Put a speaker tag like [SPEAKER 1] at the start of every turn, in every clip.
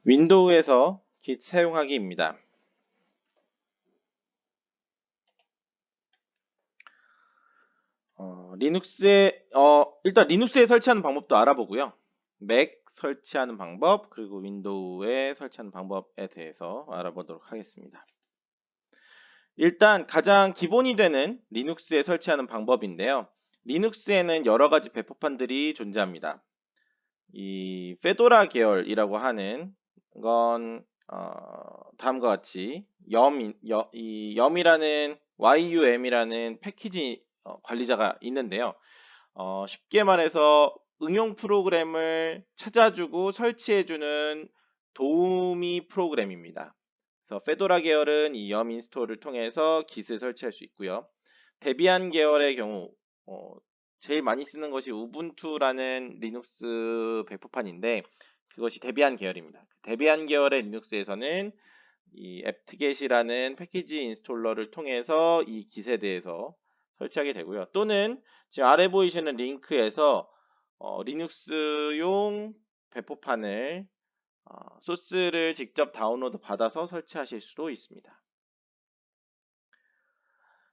[SPEAKER 1] 윈도우에서 Git 사용하기입니다. 일단 리눅스에 설치하는 방법도 알아보고요. 맥 설치하는 방법, 그리고 윈도우에 설치하는 방법에 대해서 알아보도록 하겠습니다. 일단 가장 기본이 되는 리눅스에 설치하는 방법인데요. 리눅스에는 여러 가지 배포판들이 존재합니다. 이 페도라 계열이라고 하는 건 다음과 같이 yum이라는 패키지 관리자가 있는데요. 쉽게 말해서 응용 프로그램을 찾아주고 설치해주는 도우미 프로그램입니다. 그래서 페도라 계열은 이 yum 인스톨을 통해서 Git을 설치할 수 있고요. 데비안 계열의 경우 제일 많이 쓰는 것이 우분투라는 리눅스 배포판인데 그것이 데비안 계열입니다. 데비안 계열의 리눅스에서는 이 앱트겟이라는 패키지 인스톨러를 통해서 이 Git에 대해서 설치하게 되고요. 또는 지금 아래 보이시는 링크에서 리눅스용 배포판을 소스를 직접 다운로드 받아서 설치하실 수도 있습니다.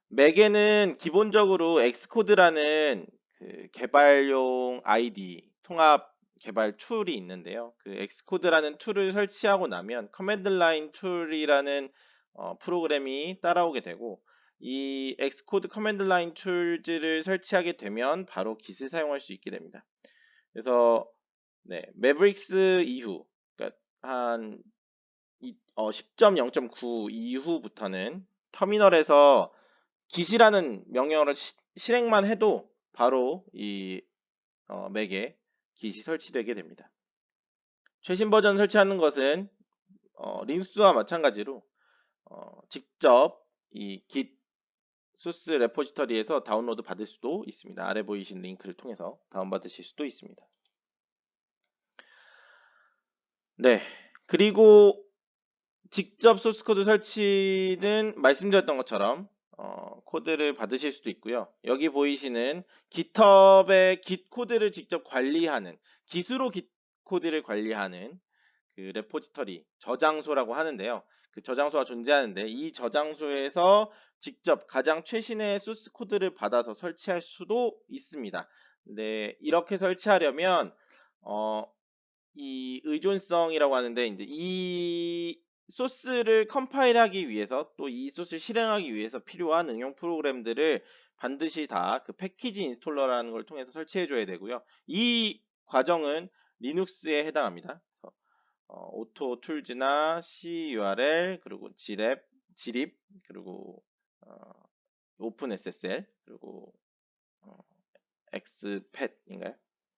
[SPEAKER 1] 맥에는 기본적으로 엑스코드라는 그 개발용 아이디 통합 개발 툴이 있는데요. 그 엑스코드라는 툴을 설치하고 나면 커맨드 라인 툴이라는 프로그램이 따라오게 되고 이 엑스코드 커맨드 라인 툴즈를 설치하게 되면 바로 Git을 사용할 수 있게 됩니다. 그래서 매브릭스 이후 그러니까 한 10.0.9 이후부터는 터미널에서 Git이라는 명령어를 실행만 해도 바로 이 맥에 Git이 설치되게 됩니다. 최신 버전 설치하는 것은 리눅스와 마찬가지로 직접 이 Git 소스 레포지터리에서 다운로드 받을 수도 있습니다. 아래 보이신 링크를 통해서 다운받으실 수도 있습니다. 네, 그리고 직접 소스코드 설치는 말씀드렸던 것처럼 코드를 받으실 수도 있고요. 여기 보이시는 GitHub의 Git 코드를 직접 관리하는 Git으로 Git 코드를 관리하는 그 레포지터리 저장소라고 하는데요. 그 저장소가 존재하는데 이 저장소에서 직접 가장 최신의 소스 코드를 받아서 설치할 수도 있습니다. 근데 이렇게 설치하려면 이 의존성이라고 하는데 이제 이 소스를 컴파일하기 위해서 또 이 소스를 실행하기 위해서 필요한 응용 프로그램들을 반드시 다 그 패키지 인스톨러라는 걸 통해서 설치해 줘야 되고요. 이 과정은 리눅스에 해당합니다. 그래서 오토 툴즈나 CURL 그리고 지립 그리고 오픈 SSL 그리고 xpat인가요?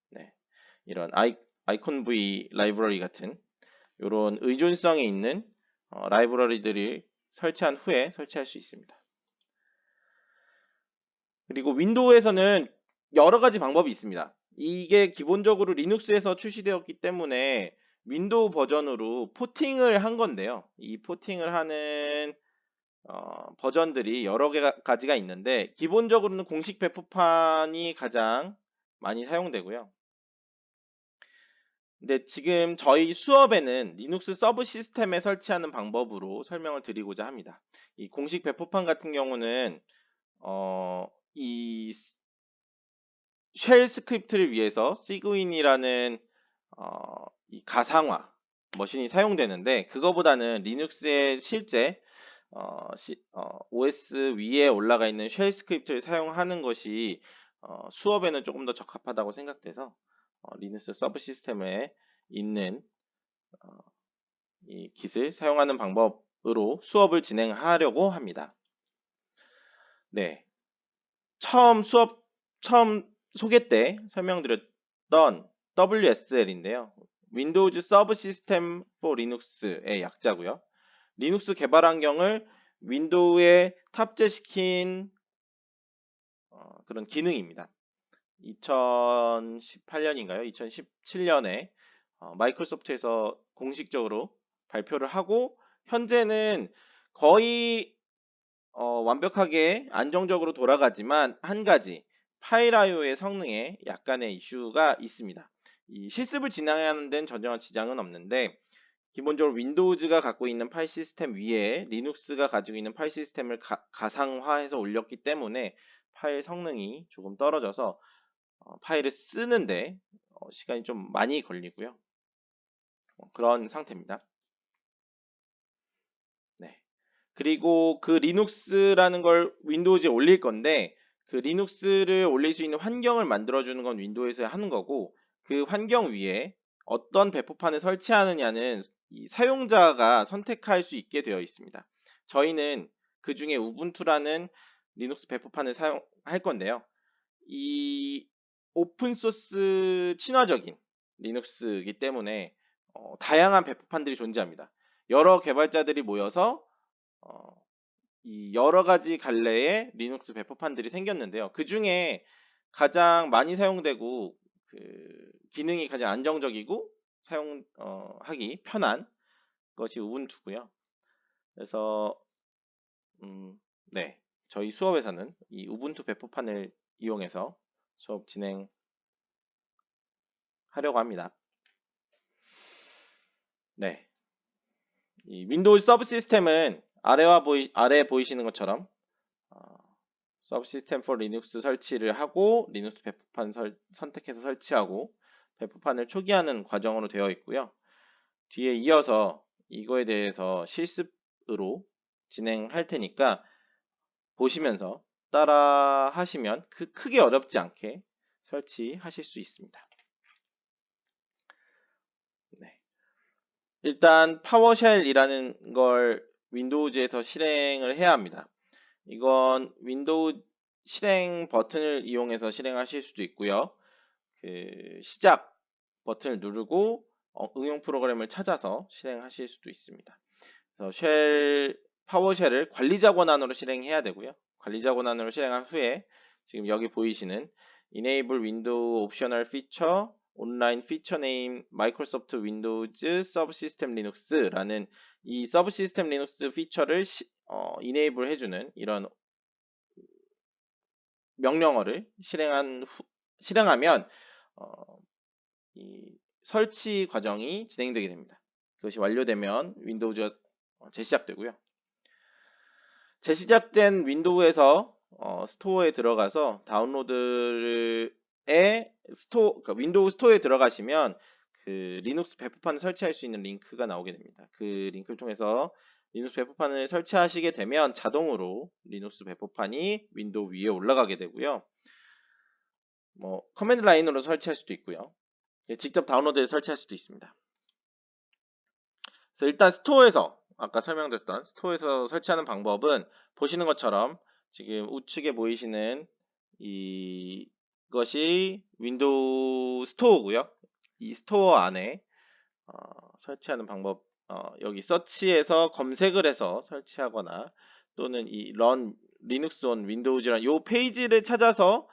[SPEAKER 1] 네, 이런 아이콘 V 라이브러리 같은 이런 의존성이 있는 라이브러리들이 설치한 후에 설치할 수 있습니다. 그리고 윈도우에서는 여러 가지 방법이 있습니다. 이게 기본적으로 리눅스에서 출시되었기 때문에 윈도우 버전으로 포팅을 한 건데요. 이 포팅을 하는 버전들이 여러 가지가 있는데 기본적으로는 공식 배포판이 가장 많이 사용되고요. 근데 지금 저희 수업에는 리눅스 서브 시스템에 설치하는 방법으로 설명을 드리고자 합니다. 이 공식 배포판 같은 경우는 이 쉘 스크립트를 위해서 시그윈이라는 이 가상화 머신이 사용되는데 그거보다는 리눅스의 실제 OS 위에 올라가 있는 쉘 스크립트를 사용하는 것이 수업에는 조금 더 적합하다고 생각돼서 리눅스 서브 시스템에 있는 이 Git을 사용하는 방법으로 수업을 진행하려고 합니다. 네, 처음 소개 때 설명드렸던 WSL인데요. Windows Sub System for Linux의 약자고요. 리눅스 개발 환경을 윈도우에 탑재시킨 그런 기능입니다. 2018년인가요? 2017년에 마이크로소프트에서 공식적으로 발표를 하고 현재는 거의 완벽하게 안정적으로 돌아가지만 한 가지 파일 IO의 성능에 약간의 이슈가 있습니다. 이 실습을 진행하는 데는 전혀 지장은 없는데 기본적으로 윈도우즈가 갖고 있는 파일 시스템 위에 리눅스가 가지고 있는 파일 시스템을 가상화해서 올렸기 때문에 파일 성능이 조금 떨어져서 파일을 쓰는데 시간이 좀 많이 걸리고요. 그런 상태입니다. 네. 그리고 그 리눅스라는 걸 윈도우즈에 올릴 건데 그 리눅스를 올릴 수 있는 환경을 만들어주는 건 윈도우에서 하는 거고 그 환경 위에 어떤 배포판을 설치하느냐는 이 사용자가 선택할 수 있게 되어 있습니다. 저희는 그 중에 우분투라는 리눅스 배포판을 사용할 건데요. 이 오픈소스 친화적인 리눅스이기 때문에 다양한 배포판들이 존재합니다. 여러 개발자들이 모여서 이 여러 가지 갈래의 리눅스 배포판들이 생겼는데요. 그 중에 가장 많이 사용되고 그 기능이 가장 안정적이고 사용하기 편한 것이 우분투고요. 그래서 네, 저희 수업에서는 이 우분투 배포판을 이용해서 수업 진행하려고 합니다. 네, 이 윈도우 서브 시스템은 아래 보이시는 것처럼 서브 시스템 for 리눅스 설치를 하고 리눅스 배포판 선택해서 설치하고 배포판을 초기화하는 과정으로 되어 있고요. 뒤에 이어서 이거에 대해서 실습으로 진행할 테니까 보시면서 따라 하시면 크게 어렵지 않게 설치하실 수 있습니다. 네. 일단 파워쉘이라는 걸 윈도우즈에서 실행을 해야 합니다. 이건 윈도우 실행 버튼을 이용해서 실행하실 수도 있고요. 그 시작 버튼을 누르고 응용 프로그램을 찾아서 실행하실 수도 있습니다. 그래서 파워쉘을 관리자 권한으로 실행해야 되고요. 관리자 권한으로 실행한 후에 지금 여기 보이시는 Enable Window Optional Feature Online Feature Name Microsoft Windows Subsystem Linux라는 이 Subsystem Linux 피처를 Enable 해주는 이런 명령어를 실행하면 이 설치 과정이 진행되게 됩니다. 그것이 완료되면 윈도우즈가 재시작되고요. 재시작된 윈도우에서 스토어에 들어가서 그러니까 윈도우 스토어에 들어가시면 그 리눅스 배포판을 설치할 수 있는 링크가 나오게 됩니다. 그 링크를 통해서 리눅스 배포판을 설치하시게 되면 자동으로 리눅스 배포판이 윈도우 위에 올라가게 되고요. 커맨드 라인으로 설치할 수도 있고요. 직접 다운로드해서 설치할 수도 있습니다. 그래서 일단 스토어에서 아까 설명드렸던 스토어에서 설치하는 방법은 보시는 것처럼 지금 우측에 보이시는 이것이 윈도우 스토어고요. 이 스토어 안에 설치하는 방법 여기 서치에서 검색을 해서 설치하거나 또는 이 run linux on windows라는 이 페이지를 찾아서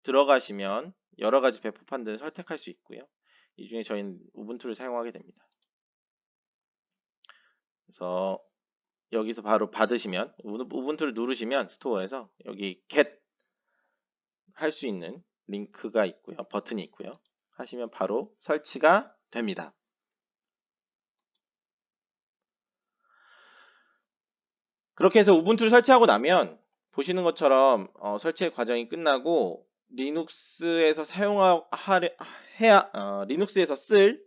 [SPEAKER 1] 들어가시면 여러 가지 배포판들을 선택할 수 있고요. 이 중에 저희는 우분투를 사용하게 됩니다. 그래서 여기서 바로 받으시면 우분투를 누르시면 스토어에서 여기 get 할 수 있는 링크가 있고요. 버튼이 있고요. 하시면 바로 설치가 됩니다. 그렇게 해서 우분투를 설치하고 나면 보시는 것처럼 설치의 과정이 끝나고 리눅스에서 리눅스에서 쓸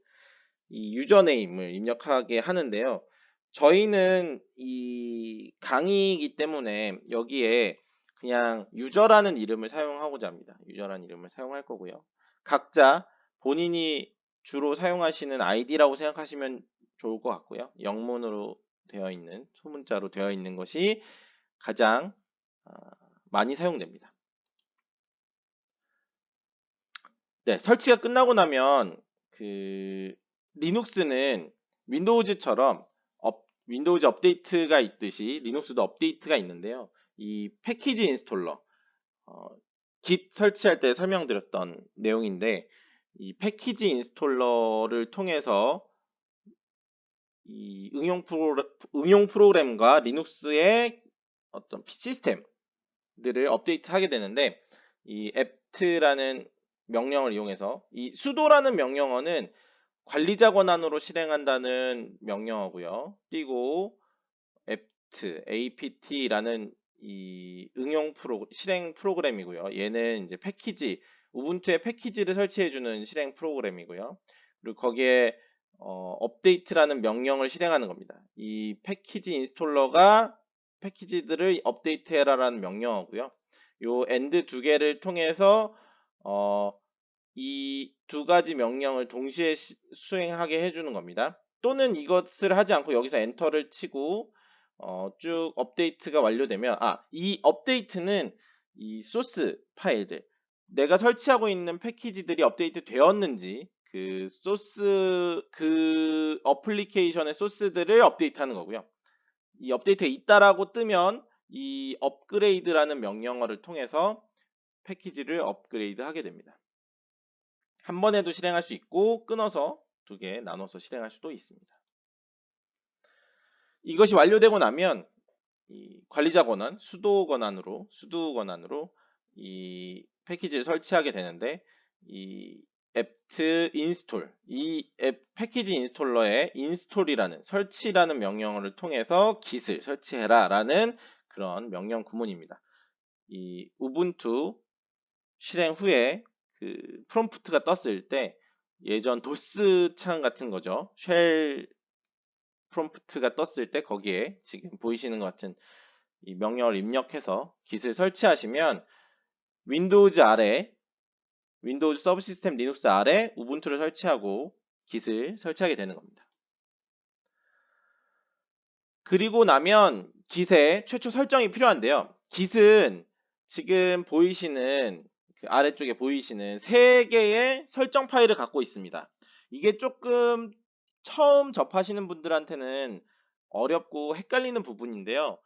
[SPEAKER 1] 이 유저네임을 입력하게 하는데요. 저희는 이 강의이기 때문에 여기에 그냥 유저라는 이름을 사용하고자 합니다. 유저라는 이름을 사용할 거고요. 각자 본인이 주로 사용하시는 아이디라고 생각하시면 좋을 것 같고요. 영문으로 되어 있는 소문자로 되어 있는 것이 가장 많이 사용됩니다. 네, 설치가 끝나고 나면 그 리눅스는 윈도우즈처럼 윈도우즈 업데이트가 있듯이 리눅스도 업데이트가 있는데요. 이 패키지 인스톨러 git 설치할 때 설명드렸던 내용인데 이 패키지 인스톨러를 통해서 이 응용 프로그램과 리눅스의 어떤 시스템들을 업데이트하게 되는데 이 apt라는 명령을 이용해서 이 sudo라는 명령어는 관리자 권한으로 실행한다는 명령어고요. 띄고 apt라는 이 실행 프로그램이고요. 얘는 이제 패키지, 우분투에 패키지를 설치해주는 실행 프로그램이고요. 그리고 거기에 업데이트라는 명령을 실행하는 겁니다. 이 패키지 인스톨러가 패키지들을 업데이트해라라는 명령어고요. 요 end 두 개를 통해서 이 두 가지 명령을 동시에 수행하게 해주는 겁니다. 또는 이것을 하지 않고 여기서 엔터를 치고 쭉 업데이트가 완료되면 이 업데이트는 이 소스 파일들, 내가 설치하고 있는 패키지들이 업데이트 되었는지 그 어플리케이션의 소스들을 업데이트하는 거고요. 이 업데이트가 있다라고 뜨면 이 업그레이드라는 명령어를 통해서 패키지를 업그레이드 하게 됩니다. 한 번에도 실행할 수 있고 끊어서 두 개 나눠서 실행할 수도 있습니다. 이것이 완료되고 나면 이 관리자 권한, 수도 권한으로 이 패키지를 설치하게 되는데 이 apt install, 이 앱 패키지 인스톨러의 install이라는 설치라는 명령어를 통해서 git을 설치해라 라는 그런 명령 구문입니다. 이 우분투 실행 후에 그 프롬프트가 떴을 때 예전 도스 창 같은 거죠. 쉘 프롬프트가 떴을 때 거기에 지금 보이시는 것 같은 이 명령을 입력해서 git을 설치하시면 윈도우즈 서브 시스템 리눅스 아래 우분투를 설치하고 git을 설치하게 되는 겁니다. 그리고 나면 git에 최초 설정이 필요한데요. git은 지금 보이시는 그 아래쪽에 보이시는 3개의 설정 파일을 갖고 있습니다. 이게 조금 처음 접하시는 분들한테는 어렵고 헷갈리는 부분인데요.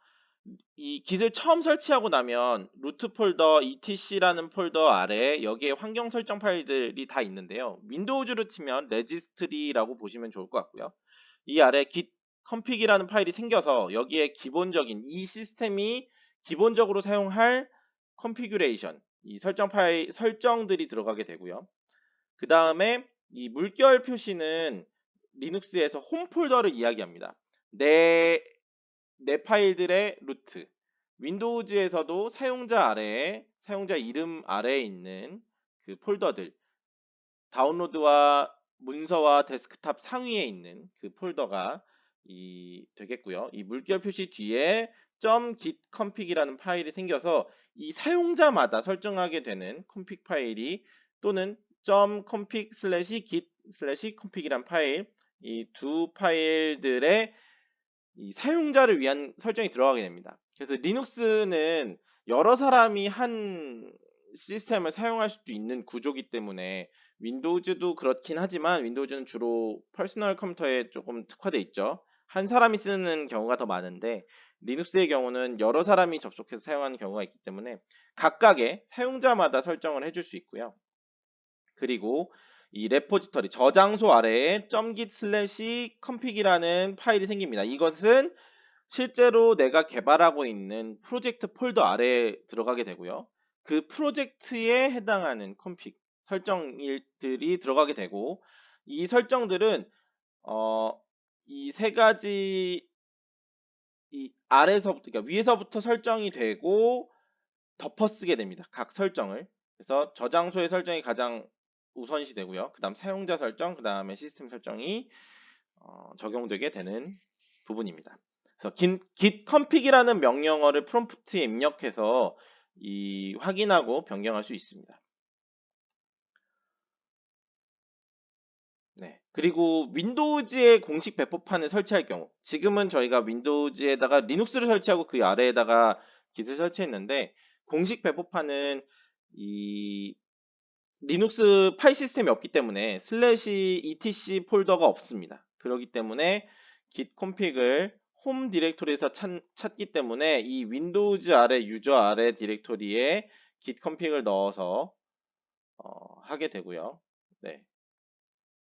[SPEAKER 1] 이 git을 처음 설치하고 나면 루트 폴더 etc라는 폴더 아래 여기에 환경 설정 파일들이 다 있는데요. 윈도우즈로 치면 레지스트리라고 보시면 좋을 것 같고요. 이 아래 git config이라는 파일이 생겨서 여기에 기본적인 이 시스템이 기본적으로 사용할 컨피규레이션, 이 설정들이 들어가게 되고요. 그 다음에 이 물결 표시는 리눅스에서 홈 폴더를 이야기합니다. 내 파일들의 루트. 윈도우즈에서도 사용자 이름 아래에 있는 그 폴더들, 다운로드와 문서와 데스크탑 상위에 있는 그 폴더가 되겠고요. 이 물결 표시 뒤에 .git config이라는 파일이 생겨서 이 사용자마다 설정하게 되는 config 파일이 또는 .config/git/config이란 파일, 이 두 파일들의 이 사용자를 위한 설정이 들어가게 됩니다. 그래서 리눅스는 여러 사람이 한 시스템을 사용할 수도 있는 구조이기 때문에 윈도우즈도 그렇긴 하지만 윈도우즈는 주로 퍼스널 컴퓨터에 조금 특화되어 있죠. 한 사람이 쓰는 경우가 더 많은데 리눅스의 경우는 여러 사람이 접속해서 사용하는 경우가 있기 때문에 각각의 사용자마다 설정을 해줄 수 있고요. 그리고 이 레포지터리 저장소 아래에 .git/config이라는 파일이 생깁니다. 이것은 실제로 내가 개발하고 있는 프로젝트 폴더 아래에 들어가게 되고요. 그 프로젝트에 해당하는 config 설정들이 들어가게 되고 이 설정들은 이 세 가지 그러니까 위에서부터 설정이 되고 덮어쓰게 됩니다. 각 설정을. 그래서 저장소의 설정이 가장 우선시 되고요. 그 다음 사용자 설정, 그 다음에 시스템 설정이 적용되게 되는 부분입니다. 그래서 git config이라는 명령어를 프롬프트에 입력해서 확인하고 변경할 수 있습니다. 네. 그리고 윈도우즈의 공식 배포판을 설치할 경우, 지금은 저희가 윈도우즈에다가 리눅스를 설치하고 그 아래에다가 git을 설치했는데 공식 배포판은 리눅스 파일 시스템이 없기 때문에 /etc 폴더가 없습니다. 그렇기 때문에 git config을 홈 디렉토리에서 찾기 때문에 이 윈도우즈 아래 유저 아래 디렉토리에 git config을 넣어서 하게 되고요. 네.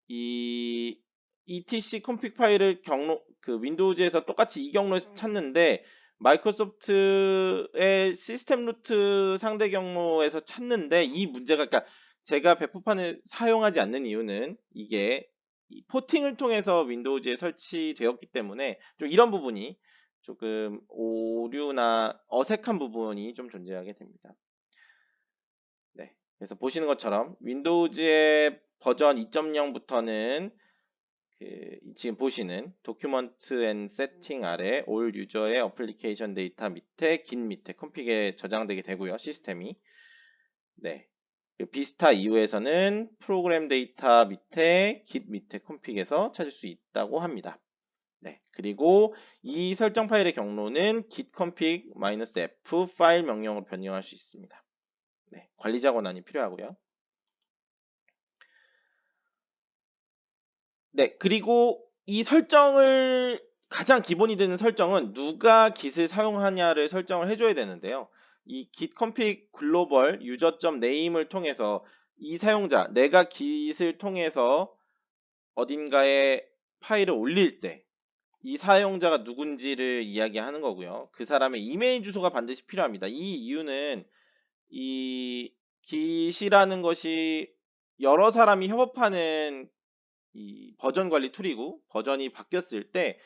[SPEAKER 1] 이 etc config 파일을 윈도우즈에서 똑같이 이 경로에서 찾는데 마이크로소프트의 시스템 루트 상대 경로에서 찾는데 이 문제가, 그러니까 제가 배포판을 사용하지 않는 이유는 이게 이 포팅을 통해서 윈도우즈에 설치되었기 때문에 좀 이런 부분이 조금 오류나 어색한 부분이 좀 존재하게 됩니다. 네, 그래서 보시는 것처럼 윈도우즈의 버전 2.0부터는 지금 보시는 도큐먼트 앤 세팅 아래 올 유저의 어플리케이션 데이터 밑에 긴 밑에 컴픽에 저장되게 되고요. 시스템이. 네. 비스타 이후에서는 프로그램 데이터 밑에 git 밑에 컴픽에서 찾을 수 있다고 합니다. 네. 그리고 이 설정 파일의 경로는 git config -f 파일 명령으로 변경할 수 있습니다. 네. 관리자 권한이 필요하고요. 네. 그리고 이 설정을 가장 기본이 되는 설정은 누가 git을 사용하냐를 설정을 해줘야 되는데요. 이 git config 글로벌 user.name을 통해서 이 사용자, 내가 git을 통해서 어딘가에 파일을 올릴 때 이 사용자가 누군지를 이야기하는 거고요. 그 사람의 이메일 주소가 반드시 필요합니다. 이 이유는 이 git이라는 것이 여러 사람이 협업하는 이 버전 관리 툴이고 버전이 바뀌었을 때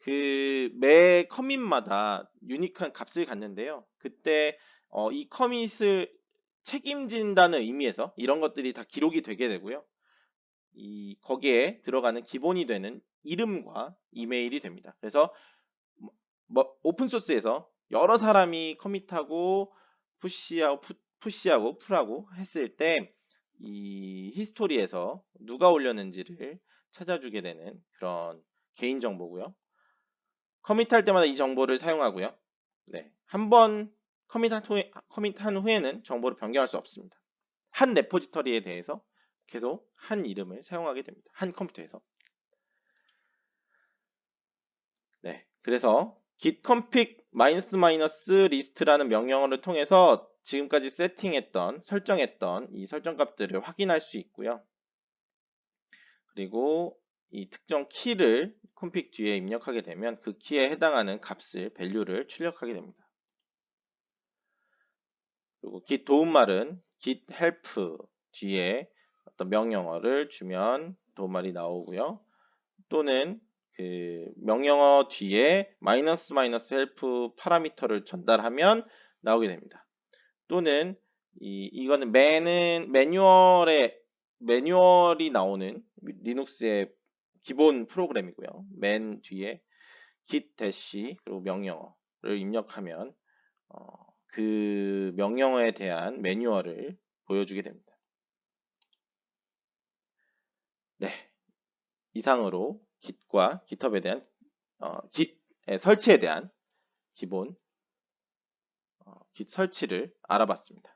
[SPEAKER 1] 그 매 커밋마다 유니크한 값을 갖는데요. 그때 이 커밋을 책임진다는 의미에서 이런 것들이 다 기록이 되게 되고요. 이 거기에 들어가는 기본이 되는 이름과 이메일이 됩니다. 그래서 오픈 소스에서 여러 사람이 커밋하고 푸시하고 풀하고 했을 때 이 히스토리에서 누가 올렸는지를 찾아주게 되는 그런 개인 정보고요. 커밋할 때마다 이 정보를 사용하고요. 네, 한번 커밋한 후에는 정보를 변경할 수 없습니다. 한 레포지터리에 대해서 계속 한 이름을 사용하게 됩니다. 한 컴퓨터에서. 네, 그래서 git config -list라는 명령어를 통해서 지금까지 설정했던 이 설정 값들을 확인할 수 있고요. 그리고 이 특정 키를 config 뒤에 입력하게 되면 그 키에 해당하는 값을, value를 출력하게 됩니다. 그리고 git 도움말은 git help 뒤에 어떤 명령어를 주면 도움말이 나오고요. 또는 그 명령어 뒤에 -help 파라미터를 전달하면 나오게 됩니다. 또는 이거는 매뉴얼이 나오는 리눅스의 기본 프로그램이고요. 맨 뒤에 git 대시 그리고 명령어를 입력하면 그 명령어에 대한 매뉴얼을 보여주게 됩니다. 네, 이상으로 git과 GitHub에 대한 git의 설치에 대한 기본 git 설치를 알아봤습니다.